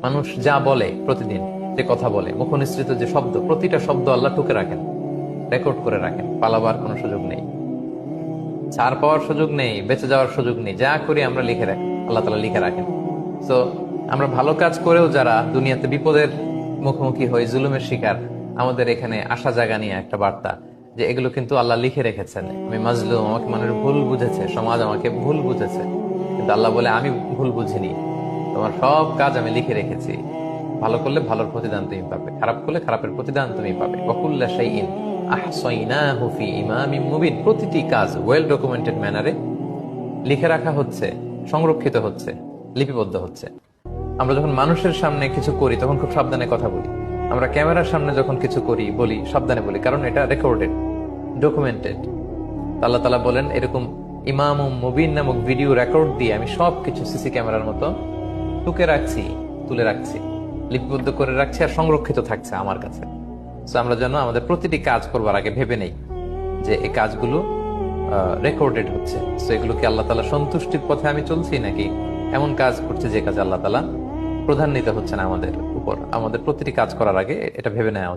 মানুষ যা বলে প্রতিদিন, যে কথা বলে, মুখনিসৃত যে শব্দ, প্রতিটা শব্দ আল্লাহ টুকে রাখেন, রেকর্ড করে রাখেন। পালাবার কোনো সুযোগ নেই, ছাড় পাওয়ার সুযোগ নেই, বেঁচে যাওয়ার সুযোগ নেই। যা করি আমরা লিখে রাখি, আল্লাহ তালা লিখে রাখেন। তো আমরা ভালো কাজ করেও যারা দুনিয়াতে বিপদের মুখোমুখি হই, জুলুমের শিকার, আমাদের এখানে আসা জায়গা নিয়ে একটা বার্তা যে এগুলো কিন্তু আল্লাহ লিখে রেখেছেন। আমি মাজলুম, আমাকে মানুষ ভুল বুঝেছে, সমাজ আমাকে ভুল বুঝেছে, কিন্তু আল্লাহ বলে আমি ভুল বুঝিনি, তোমার সব কাজ আমি লিখে রেখেছি। ভালো করলে ভালোর প্রতিদান তুমি পাবে, খারাপ করলে খারাপের প্রতিদান তুমি পাবে। ওয়াকুল্লা শাইইন আহসাইনাহু ফি ইমামিম মুবিন। প্রতিটি কাজ ওয়েল ডকুমেন্টেড ম্যানারে লিখে রাখা হচ্ছে, সংরক্ষিত হচ্ছে, লিপিবদ্ধ হচ্ছে। আমরা যখন মানুষের সামনে কিছু করি তখন খুব সাবধানে কথা বলি। আমরা ক্যামেরার সামনে যখন কিছু করি বলি সাবধানে বলি, কারণ এটা রেকর্ডেড, ডকুমেন্টেড। আল্লাহ তাআলা বলেন এরকম ইমাম মুবিন নামক ভিডিও রেকর্ড দিয়ে আমি সবকিছু সিসি ক্যামেরার মতো টুকে রাখছি, তুলে রাখছি, লিপিবদ্ধ করে রাখছি, আর সংরক্ষিত থাকছে আমার কাছে। তো আমরা যেন আমাদের প্রতিটি কাজ করবার আগে ভেবে নেই যে এই কাজগুলো রেকর্ডেড হচ্ছে। তো এগুলো কি আল্লাহ তাআলা সন্তুষ্টির পথে আমি চলছি, নাকি এমন কাজ করছি যে কাজে আল্লাহ তাআলা প্রধান্বিত হচ্ছেন আমাদের উপর? আমাদের প্রতিটি কাজ করার আগে এটা ভেবে নেওয়া উচিত।